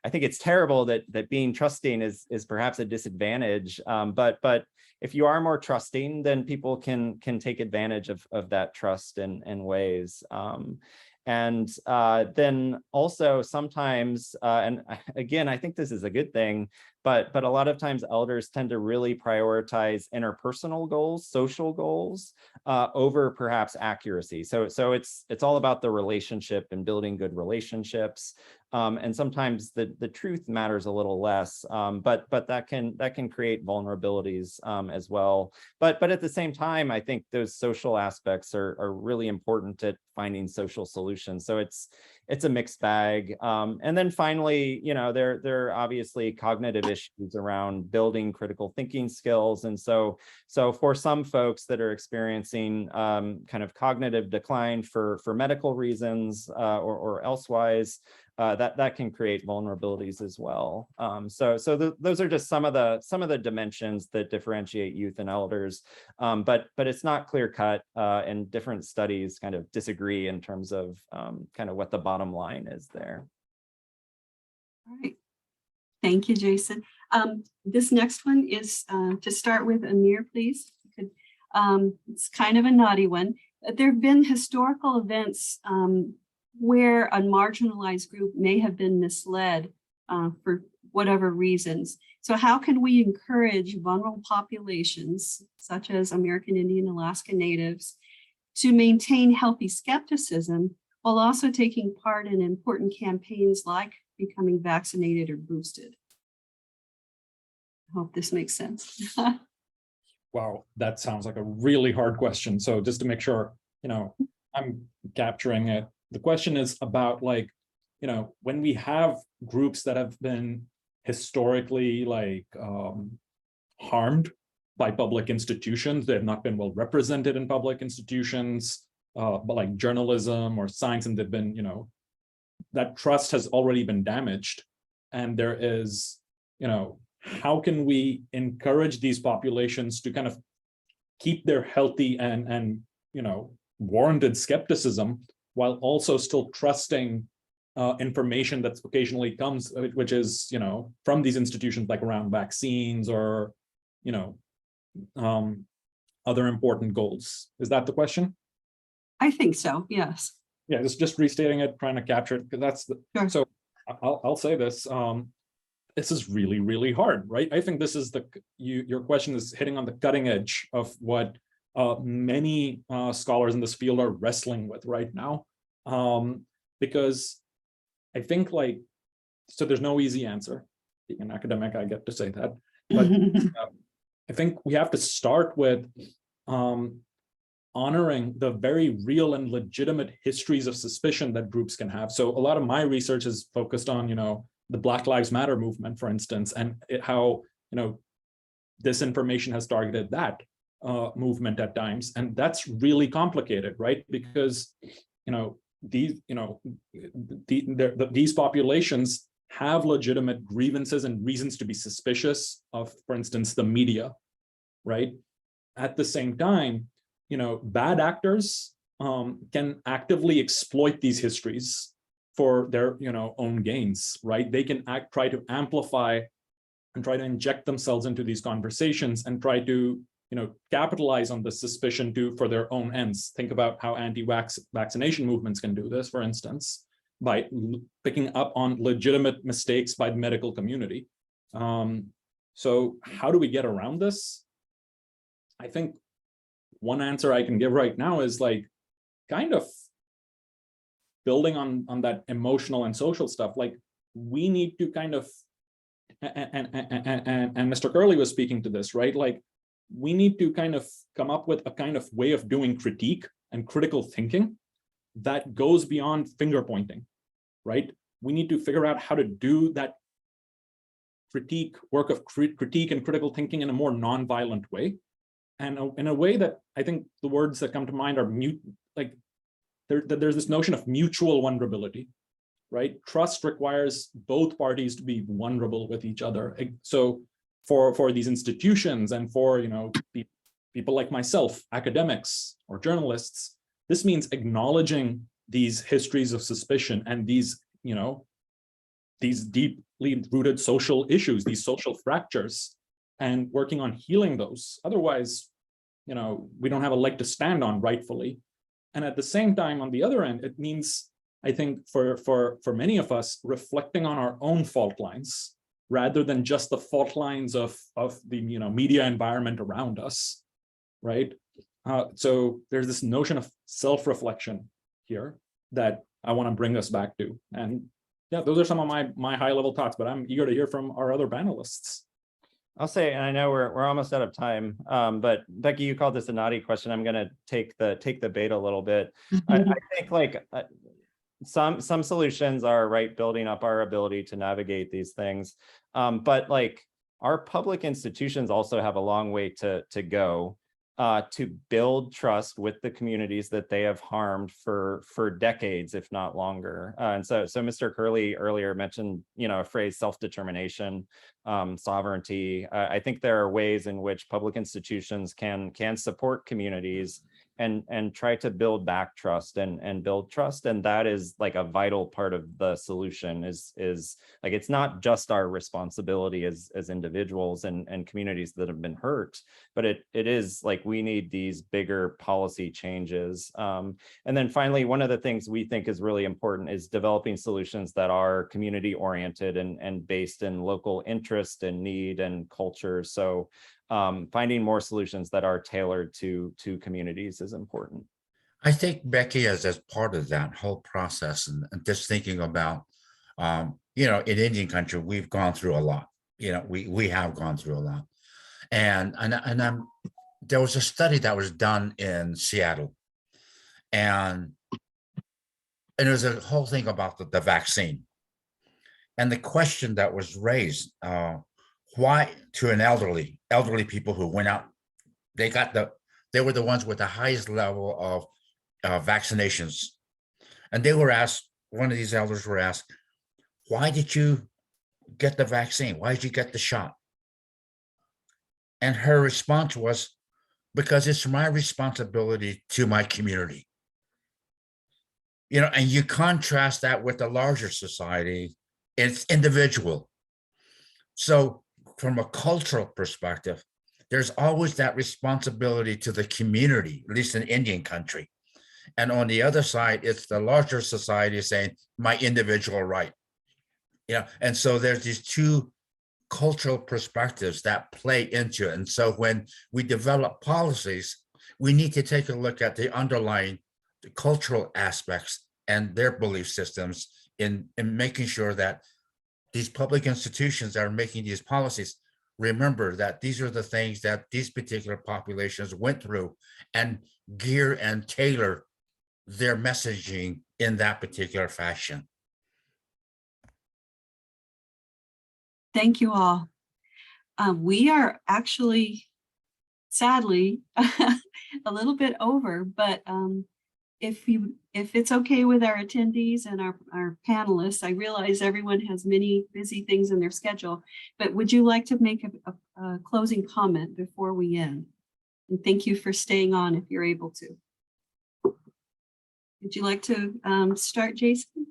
I think it's terrible that being trusting is perhaps a disadvantage, but if you are more trusting, then people can take advantage of that trust in ways. And then also sometimes, and again, I think this is a good thing, but a lot of times elders tend to really prioritize interpersonal goals, social goals, over perhaps accuracy. So it's all about the relationship and building good relationships. And sometimes the truth matters a little less, but that can create vulnerabilities as well. But at the same time, I think those social aspects are really important at finding social solutions. So it's a mixed bag. And then finally, there are obviously cognitive issues around building critical thinking skills. And so for some folks that are experiencing kind of cognitive decline for medical reasons or elsewise, that can create vulnerabilities as well. Those are just some of the dimensions that differentiate youth and elders, but it's not clear cut, and different studies kind of disagree in terms of kind of what the bottom line is there. All right. Thank you, Jason. This next one is to start with Amir, please. It's kind of a naughty one. There have been historical events where a marginalized group may have been misled for whatever reasons. So how can we encourage vulnerable populations, such as American Indian, Alaska Natives, to maintain healthy skepticism while also taking part in important campaigns like becoming vaccinated or boosted? I hope this makes sense. Wow, that sounds like a really hard question. So just to make sure, I'm capturing it. The question is about, like, when we have groups that have been historically harmed by public institutions, they have not been well represented in public institutions, but like journalism or science, and they've been, that trust has already been damaged. And there is, how can we encourage these populations to kind of keep their healthy and warranted skepticism while also still trusting information that occasionally comes, which is, from these institutions, like around vaccines or, other important goals. Is that the question? I think so, yes. Yeah, just restating it, trying to capture it, because that's the, Sure. So I'll say this, this is really, really hard, right? I think this is your question is hitting on the cutting edge of what many scholars in this field are wrestling with right now. Because I think, so there's no easy answer. Being an academic, I get to say that. But I think we have to start with honoring the very real and legitimate histories of suspicion that groups can have. So a lot of my research is focused on, the Black Lives Matter movement, for instance, and how, disinformation has targeted that movement at times. And that's really complicated, right? Because, these populations have legitimate grievances and reasons to be suspicious of, for instance, the media, right? At the same time, bad actors can actively exploit these histories for their own gains, right? They can try to amplify and try to inject themselves into these conversations and try to capitalize on the suspicion for their own ends. Think about how anti-vaccination movements can do this, for instance, by picking up on legitimate mistakes by the medical community. So how do we get around this? I think one answer I can give right now is kind of building on that emotional and social stuff. We need to kind of, and Mr. Curley was speaking to this, right? We need to kind of come up with a kind of way of doing critique and critical thinking that goes beyond finger pointing, right? We need to figure out how to do that work of critique and critical thinking in a more non-violent way. And in a way that I think the words that come to mind are there's this notion of mutual vulnerability, right? Trust requires both parties to be vulnerable with each other. So for these institutions and for people like myself, academics or journalists, this means acknowledging these histories of suspicion and these deeply rooted social issues, these social fractures, and working on healing those. Otherwise, we don't have a leg to stand on rightfully. And at the same time, on the other end, it means, I think, for many of us, reflecting on our own fault lines rather than just the fault lines of the media environment around us, right? So there's this notion of self-reflection here that I want to bring us back to. And yeah, those are some of my high-level thoughts, but I'm eager to hear from our other panelists. I'll say, and I know we're almost out of time, but Becky, you called this a naughty question. I'm going to take the bait a little bit. I think some solutions are, right, building up our ability to navigate these things, but our public institutions also have a long way to go. to build trust with the communities that they have harmed for decades, if not longer. And so Mr. Curley earlier mentioned, a phrase, self-determination, sovereignty. I think there are ways in which public institutions can support communities and try to build back trust and build trust. And that is like a vital part of the solution, is like, it's not just our responsibility as individuals and communities that have been hurt, but it is like, we need these bigger policy changes. And then finally, one of the things we think is really important is developing solutions that are community oriented and based in local interest and need and culture. So finding more solutions that are tailored to communities is important. I think, Becky, as part of that whole process, and just thinking about, in Indian country, we've gone through a lot. We have gone through a lot, and there was a study that was done in Seattle, and there's a whole thing about the vaccine, and the question that was raised, why, to an elderly people who went out, they were the ones with the highest level of vaccinations, and they were asked, one of these elders were asked, why did you get the vaccine? Why did you get the shot? And her response was, because it's my responsibility to my community. And you contrast that with the larger society, it's individual. So from a cultural perspective, there's always that responsibility to the community, at least in Indian country. And on the other side, it's the larger society saying, my individual right. And so there's these two cultural perspectives that play into it. And so when we develop policies, we need to take a look at the underlying cultural aspects and their belief systems in making sure that these public institutions that are making these policies remember that these are the things that these particular populations went through, and gear and tailor their messaging in that particular fashion. Thank you all. We are actually, sadly, a little bit over, but if it's okay with our attendees and our panelists, I realize everyone has many busy things in their schedule, but would you like to make a closing comment before we end? And thank you for staying on if you're able to. Would you like to start, Jason?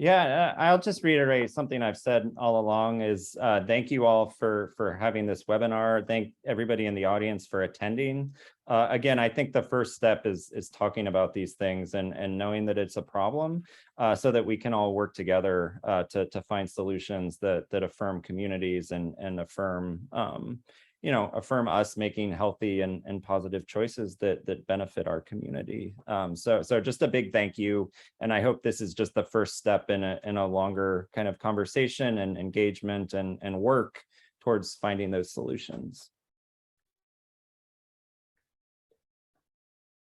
Yeah, I'll just reiterate something I've said all along is thank you all for having this webinar. Thank everybody in the audience for attending. Again, I think the first step is talking about these things and knowing that it's a problem so that we can all work together to find solutions that affirm communities and affirm affirm us making healthy and positive choices that benefit our community. So just a big thank you. And I hope this is just the first step in a longer kind of conversation and engagement and work towards finding those solutions.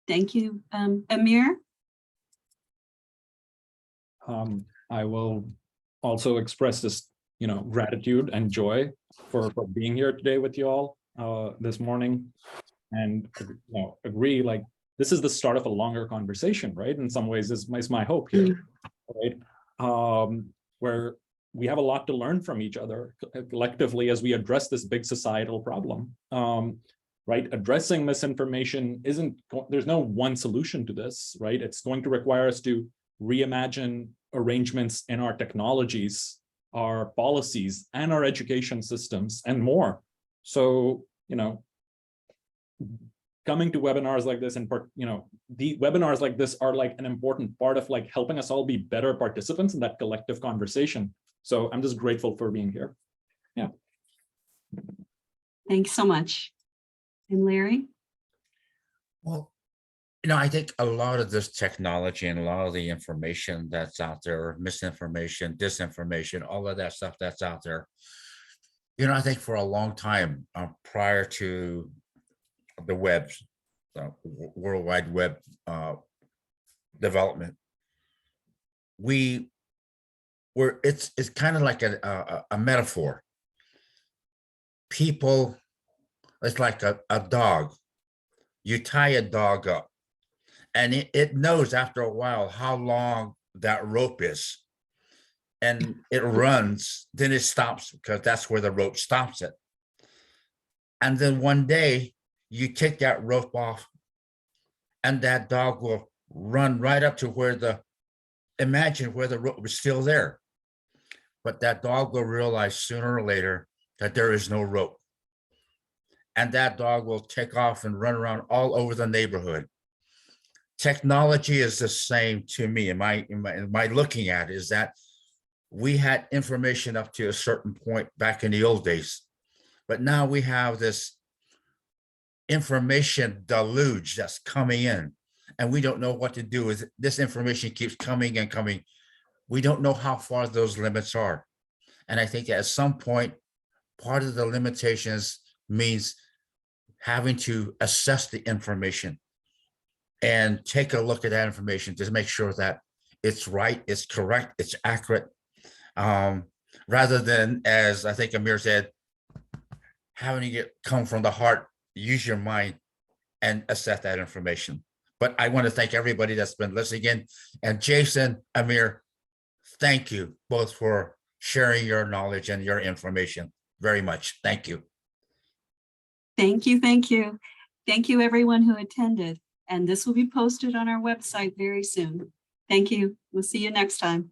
Thank you. Amir? I will also express this, gratitude and joy for being here today with you all this morning, and agree, like, this is the start of a longer conversation, right? In some ways, is my hope here, right? Where we have a lot to learn from each other collectively as we address this big societal problem. Right? Addressing misinformation there's no one solution to this, right? It's going to require us to reimagine arrangements in our technologies, our policies, and our education systems, and more. So, coming to webinars like this, and the webinars like this are like an important part of like helping us all be better participants in that collective conversation. So I'm just grateful for being here. Yeah. Thanks so much. And Larry? Well, I think a lot of this technology and a lot of the information that's out there, misinformation, disinformation, all of that stuff that's out there, I think for a long time prior to the web's World Wide Web development, it's kind of like a metaphor. People, it's like a dog you tie a dog up, and it knows after a while how long that rope is. And it runs, then it stops because that's where the rope stops it. And then one day you take that rope off and that dog will run right up to imagine where the rope was still there. But that dog will realize sooner or later that there is no rope. And that dog will take off and run around all over the neighborhood. Technology is the same to me. In my looking at it, is that we had information up to a certain point back in the old days, but now we have this information deluge that's coming in, and we don't know what to do with it. This information keeps coming and coming. We don't know how far those limits are. And I think that at some point, part of the limitations means having to assess the information and take a look at that information to make sure that it's right, it's correct, it's accurate. Rather than, as I think Amir said, having it come from the heart, use your mind and assess that information. But I want to thank everybody that's been listening in. And Jason, Amir, thank you both for sharing your knowledge and your information very much. Thank you. Thank you, thank you. Thank you, everyone who attended. And this will be posted on our website very soon. Thank you. We'll see you next time.